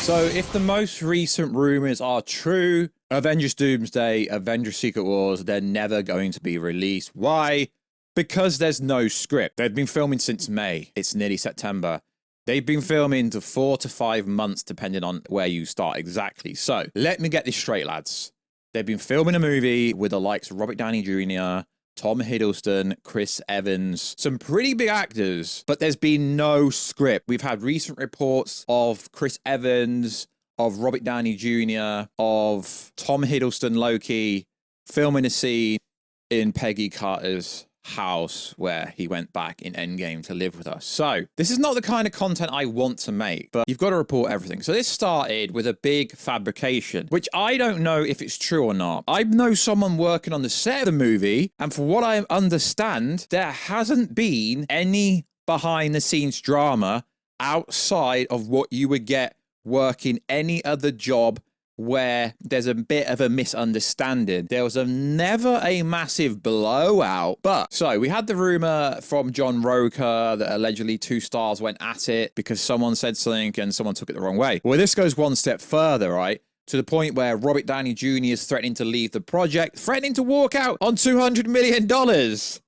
So if the most recent rumors are true, Avengers Doomsday, Avengers Secret Wars, they're never going to be released. Why? Because there's no script. They've been filming since May. It's nearly September. They've been filming to 4 to 5 months, depending on where you start exactly. So let me get this straight, lads. They've been filming a movie with the likes of Robert Downey Jr., Tom Hiddleston, Chris Evans, some pretty big actors, but there's been no script. We've had recent reports of Chris Evans, of Robert Downey Jr., of Tom Hiddleston, Loki, filming a scene in Peggy Carter's house where he went back in Endgame to live with us. So this is not the kind of content I want to make, but you've got to report everything. So this started with a big fabrication, which I don't know if it's true or not. I know someone working on the set of the movie, and for what I understand, there hasn't been any behind the scenes drama outside of what you would get working any other job where there's a bit of a misunderstanding. There was never a massive blowout. But so we had the rumor from John Roker that allegedly 2 stars went at it because someone said something and someone took it the wrong way. Well, this goes one step further, right? To the point where Robert Downey Jr. is threatening to leave the project, threatening to walk out on $200 million.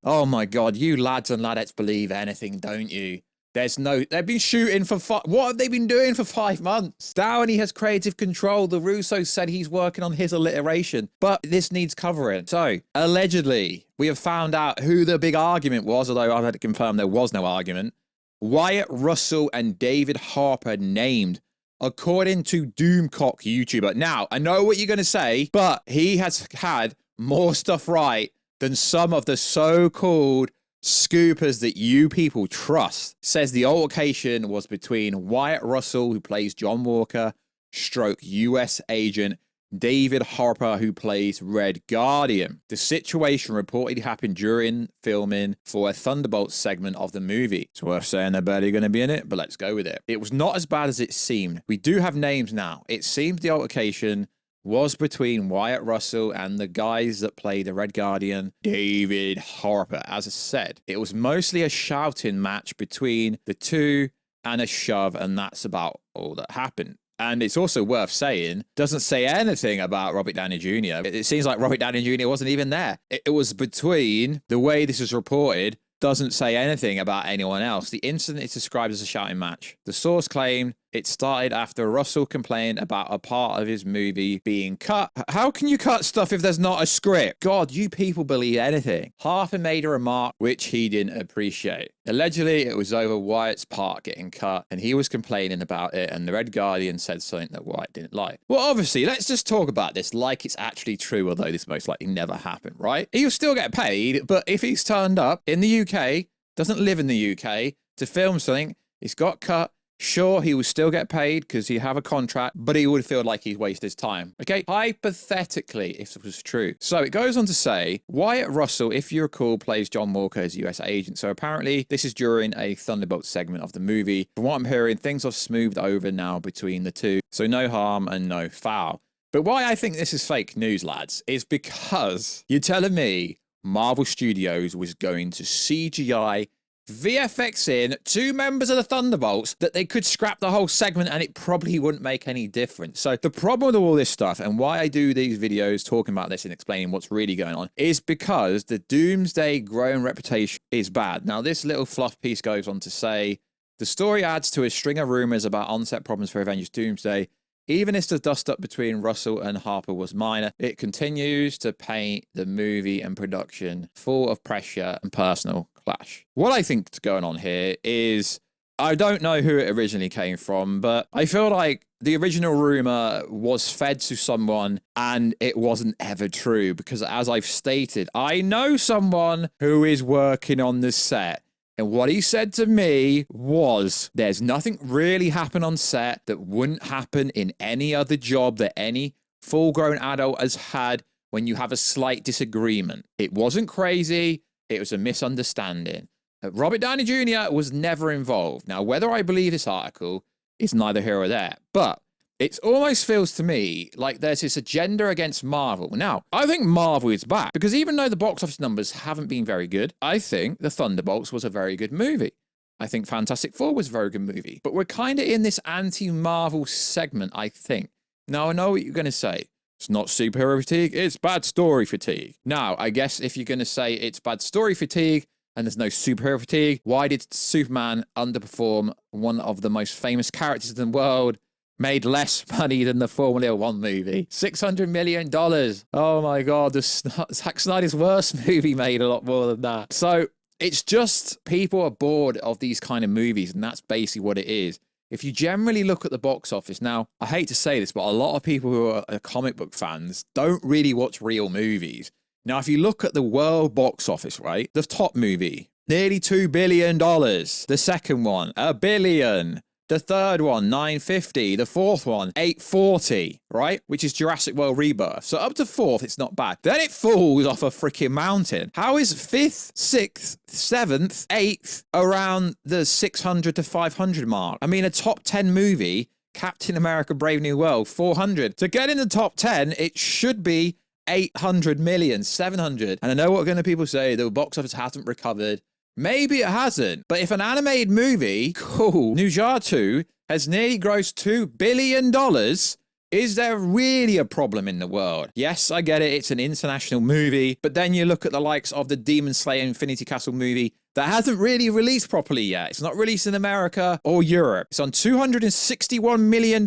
Oh my God, you lads and ladettes believe anything, don't you? They've been shooting for, what have they been doing for 5 months? Downey has creative control. The Russo said he's working on his alliteration, but this needs covering. So, allegedly, we have found out who the big argument was, although I've had to confirm there was no argument. Wyatt Russell and David Harper named, according to Doomcock YouTuber. Now, I know what you're going to say, but he has had more stuff right than some of the so-called scoopers that you people trust. Says the altercation was between Wyatt Russell, who plays John Walker, stroke US agent David Harper, who plays Red Guardian. The situation reportedly happened during filming for a Thunderbolts segment of the movie. It's worth saying they're barely going to be in it, but let's go with it. It was not as bad as it seemed. We do have names now. It seems the altercation was between Wyatt Russell and the guys that play the Red Guardian, David Harper. As I said, it was mostly a shouting match between the two and a shove, and that's about all that happened. And it's also worth saying, doesn't say anything about Robert Downey Jr. It seems like Robert Downey Jr. wasn't even there. It was between, the way this is reported, doesn't say anything about anyone else. The incident is described as a shouting match. The source claimed it started after Russell complained about a part of his movie being cut. How can you cut stuff if there's not a script? God, you people believe anything. Harper made a remark which he didn't appreciate. Allegedly, it was over Wyatt's part getting cut, and he was complaining about it, and the Red Guardian said something that Wyatt didn't like. Well, obviously, let's just talk about this like it's actually true, although this most likely never happened, right? He'll still get paid, but if he's turned up in the UK, doesn't live in the UK, to film something, it's got cut, sure, he will still get paid because he have a contract, but he would feel like he's wasted his time. Okay, hypothetically, if it was true. So it goes on to say, Wyatt Russell, if you recall, plays John Walker as US agent. So apparently this is during a Thunderbolt segment of the movie. From what I'm hearing, things are smoothed over now between the two. So no harm and no foul. But why I think this is fake news, lads, is because you're telling me Marvel Studios was going to CGI VFX in 2 members of the Thunderbolts that they could scrap the whole segment and it probably wouldn't make any difference. So the problem with all this stuff and why I do these videos talking about this and explaining what's really going on is because the Doomsday growing reputation is bad. Now, this little fluff piece goes on to say, the story adds to a string of rumors about on-set problems for Avengers Doomsday. Even if the dust-up between Russell and Harper was minor, it continues to paint the movie and production full of pressure and personal clash. What I think is going on here is, I don't know who it originally came from, but I feel like the original rumor was fed to someone and it wasn't ever true because, as I've stated, I know someone who is working on the set. And what he said to me was, there's nothing really happen on set that wouldn't happen in any other job that any full-grown adult has had when you have a slight disagreement. It wasn't crazy. It was a misunderstanding. Robert Downey Jr. was never involved. Now, whether I believe this article is neither here or there, but it almost feels to me like there's this agenda against Marvel. Now, I think Marvel is back because even though the box office numbers haven't been very good, I think The Thunderbolts was a very good movie. I think Fantastic Four was a very good movie. But we're kind of in this anti-Marvel segment, I think. Now, I know what you're going to say. It's not superhero fatigue, it's bad story fatigue. Now, I guess if you're going to say it's bad story fatigue and there's no superhero fatigue, why did Superman underperform one of the most famous characters in the world? Made less money than the Formula One movie. $600 million. Oh my God, Zack Snyder's worst movie made a lot more than that. So it's just people are bored of these kind of movies, and that's basically what it is. If you generally look at the box office, now, I hate to say this, but a lot of people who are comic book fans don't really watch real movies. Now, if you look at the world box office, right, the top movie, nearly $2 billion. The second one, $1 billion. The third one, 950. The fourth one, 840, right? Which is Jurassic World Rebirth. So up to fourth, it's not bad. Then it falls off a freaking mountain. How is fifth, sixth, seventh, eighth around the 600 to 500 mark? I mean, a top 10 movie, Captain America Brave New World, 400. To get in the top 10, it should be 800 million, 700. And I know what people say, the box office hasn't recovered. Maybe it hasn't, but if an animated movie called Nujatu has nearly grossed $2 billion, is there really a problem in the world? Yes, I get it, it's an international movie, but then you look at the likes of the Demon Slayer Infinity Castle movie that hasn't really released properly yet. It's not released in America or Europe. It's on $261 million.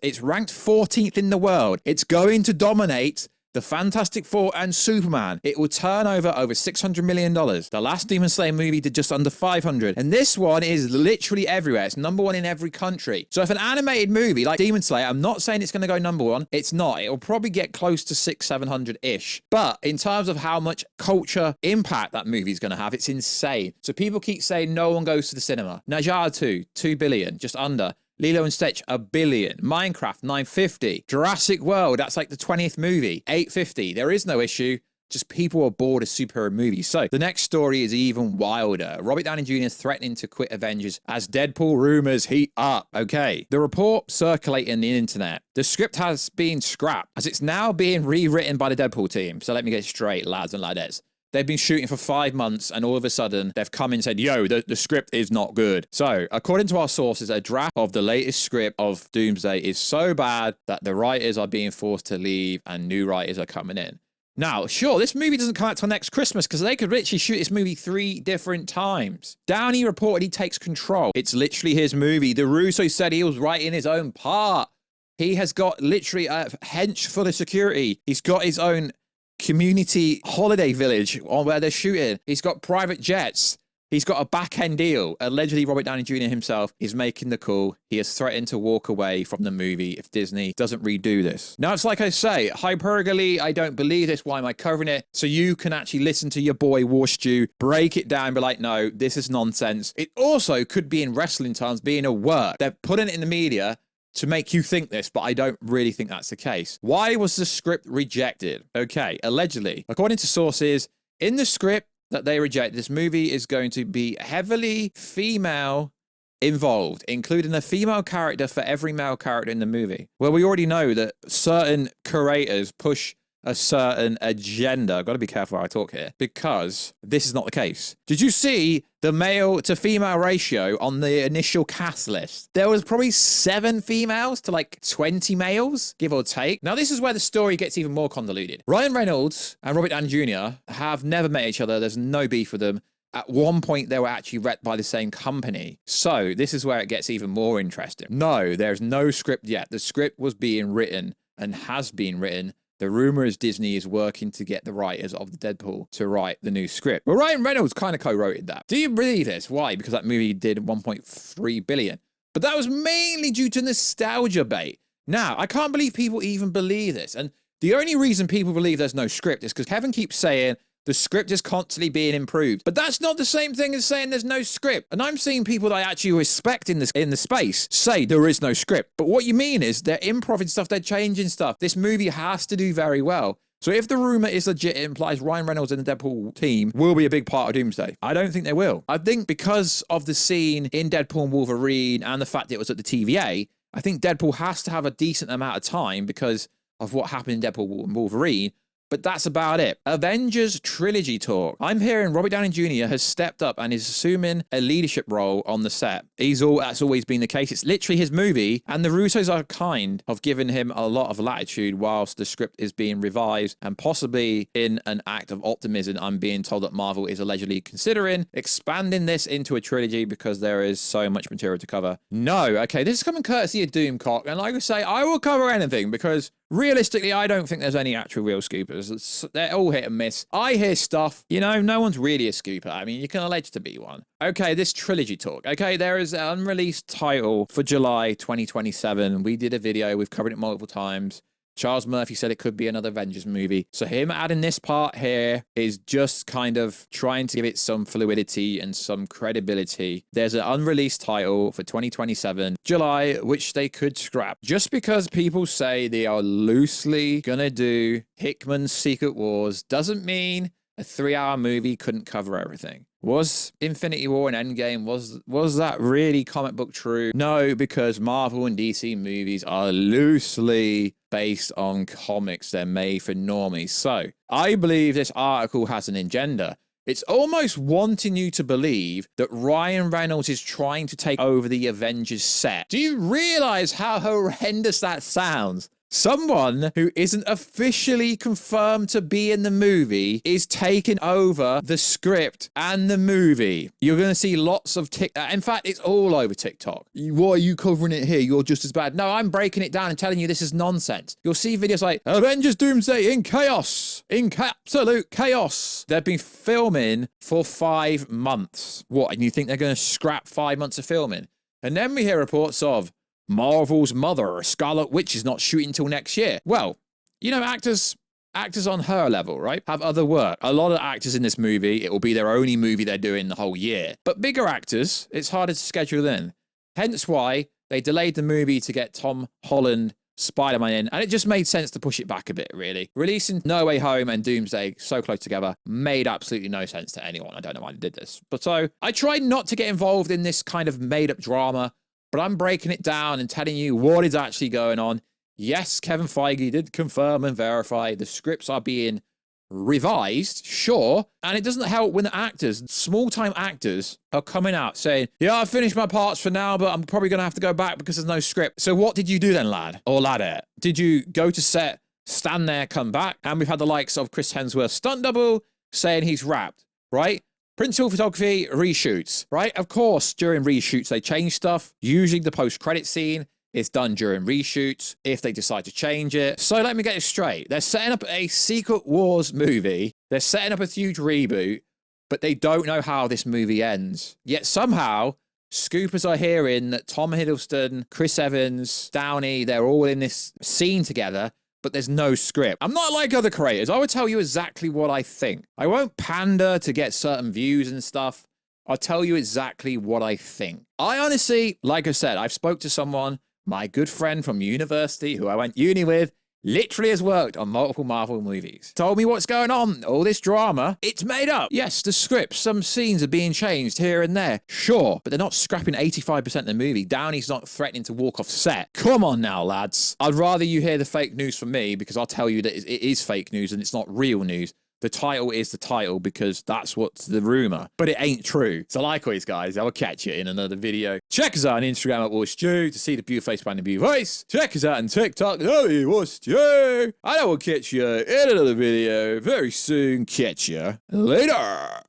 It's ranked 14th in the world. It's going to dominate the Fantastic Four and Superman. It will turn over $600 million. The last Demon Slayer movie did just under 500. And this one is literally everywhere. It's number one in every country. So if an animated movie like Demon Slayer, I'm not saying it's going to go number one. It's not. It'll probably get close to 600-700-ish. But in terms of how much culture impact that movie is going to have, it's insane. So people keep saying no one goes to the cinema. Najatu, $2 billion, just under. Lilo and Stitch, $1 billion. Minecraft, 950. Jurassic World, that's like the 20th movie, 850. There is no issue. Just people are bored of superhero movies. So the next story is even wilder. Robert Downey Jr. is threatening to quit Avengers as Deadpool rumors heat up. Okay. The report circulating the internet. The script has been scrapped as it's now being rewritten by the Deadpool team. So let me get it straight, lads and ladettes. They've been shooting for 5 months, and all of a sudden, they've come and said, yo, the script is not good. So, according to our sources, a draft of the latest script of Doomsday is so bad that the writers are being forced to leave and new writers are coming in. Now, sure, this movie doesn't come out till next Christmas because they could literally shoot this movie 3 different times. Downey reportedly takes control. It's literally his movie. The Russo said he was writing his own part. He has got literally a hench full of security. He's got his own community holiday village on where they're shooting. He's got private jets. He's got a back-end deal. Allegedly, Robert Downey Jr. himself is making the call. He has threatened to walk away from the movie if Disney doesn't redo this. Now, it's like I say, hyperbole, I don't believe this. Why am I covering it? So you can actually listen to your boy Warstu, break it down, be like, no, this is nonsense. It also could be in wrestling terms being a work. They're putting it in the media to make you think this, but I don't really think that's the case. Why was the script rejected? Okay, allegedly, according to sources, in the script that they reject, this movie is going to be heavily female involved, including a female character for every male character in the movie. Well, we already know that certain curators push a certain agenda. I've got to be careful how I talk here because this is not the case. Did you see the male to female ratio on the initial cast list? There was probably 7 females to like 20 males, give or take. Now, this is where the story gets even more convoluted. Ryan Reynolds and Robert Downey Jr. have never met each other. There's no beef with them. At one point, they were actually rep by the same company. So this is where it gets even more interesting. No, there's no script yet. The script was being written and has been written. The rumor is Disney is working to get the writers of the Deadpool to write the new script. Well, Ryan Reynolds kind of co-wrote that. Do you believe this? Why? Because that movie did 1.3 billion. But that was mainly due to nostalgia bait. Now, I can't believe people even believe this. And the only reason people believe there's no script is because Kevin keeps saying the script is constantly being improved. But that's not the same thing as saying there's no script. And I'm seeing people that I actually respect in the space say there is no script. But what you mean is they're improvising stuff, they're changing stuff. This movie has to do very well. So if the rumor is legit, it implies Ryan Reynolds and the Deadpool team will be a big part of Doomsday. I don't think they will. I think because of the scene in Deadpool and Wolverine and the fact that it was at the TVA, I think Deadpool has to have a decent amount of time because of what happened in Deadpool and Wolverine But that's about it. Avengers Trilogy talk. I'm hearing Robert Downey Jr. has stepped up and is assuming a leadership role on the set. That's always been the case. It's literally his movie, and the Russos are kind of giving him a lot of latitude whilst the script is being revised, and possibly in an act of optimism, I'm being told that Marvel is allegedly considering expanding this into a trilogy because there is so much material to cover. No, okay, this is coming courtesy of Doomcock, and like I say, I will cover anything because realistically, I don't think there's any actual real scoopers. They're all hit and miss. I hear stuff, you know, no one's really a scooper. I mean, you can allege to be one. Okay, this trilogy talk. Okay, there is an unreleased title for July 2027. We did a video, we've covered it multiple times. Charles Murphy said it could be another Avengers movie. So him adding this part here is just kind of trying to give it some fluidity and some credibility. There's an unreleased title for 2027, July, which they could scrap. Just because people say they are loosely gonna do Hickman's Secret Wars doesn't mean a 3-hour movie couldn't cover everything. Was Infinity War and Endgame, was that really comic book true? No, because Marvel and DC movies are loosely based on comics. They're made for normies. So I believe this article has an agenda. It's almost wanting you to believe that Ryan Reynolds is trying to take over the Avengers set. Do you realize how horrendous that sounds? Someone who isn't officially confirmed to be in the movie is taking over the script and the movie. You're going to see lots of TikTok. In fact, it's all over TikTok. Why are you covering it here? You're just as bad. No, I'm breaking it down and telling you this is nonsense. You'll see videos like Avengers Doomsday in chaos, in absolute chaos. They've been filming for 5 months. What? And you think they're going to scrap 5 months of filming? And then we hear reports of Marvel's mother, Scarlet Witch, is not shooting till next year. Well, you know, actors on her level, right, have other work. A lot of actors in this movie, it will be their only movie they're doing the whole year. But bigger actors, it's harder to schedule in. Hence why they delayed the movie to get Tom Holland Spider-Man in, and it just made sense to push it back a bit, really. Releasing No Way Home and Doomsday so close together made absolutely no sense to anyone. I don't know why they did this. But so, I tried not to get involved in this kind of made-up drama, but I'm breaking it down and telling you what is actually going on. Yes, Kevin Feige did confirm and verify the scripts are being revised, sure, and it doesn't help when the actors, small-time actors, are coming out saying, yeah, I finished my parts for now, but I'm probably going to have to go back because there's no script. So what did you do then, lad? Or ladette? Did you go to set, stand there, come back? And we've had the likes of Chris Hemsworth's stunt double saying he's wrapped, right? Principal photography, reshoots, right? Of course, during reshoots, they change stuff. Usually the post-credit scene is done during reshoots if they decide to change it. So let me get it straight. They're setting up a Secret Wars movie. They're setting up a huge reboot, but they don't know how this movie ends. Yet somehow, scoopers are hearing that Tom Hiddleston, Chris Evans, Downey, they're all in this scene together, but there's no script. I'm not like other creators. I would tell you exactly what I think. I won't pander to get certain views and stuff. I'll tell you exactly what I think. I honestly, like I said, I've spoke to someone, my good friend from university who I went uni with, literally has worked on multiple Marvel movies. Told me what's going on, all this drama. It's made up. Yes, the scripts, some scenes are being changed here and there. Sure, but they're not scrapping 85% of the movie. Downey's not threatening to walk off set. Come on now, lads. I'd rather you hear the fake news from me because I'll tell you that it is fake news and it's not real news. The title is the title because that's what's the rumor, but it ain't true. So like always, guys, I will catch you in another video. Check us out on Instagram at Warstu to see the beautiful face behind the beautiful voice. Check us out on TikTok at Warstu. And I will catch you in another video very soon. Catch you later.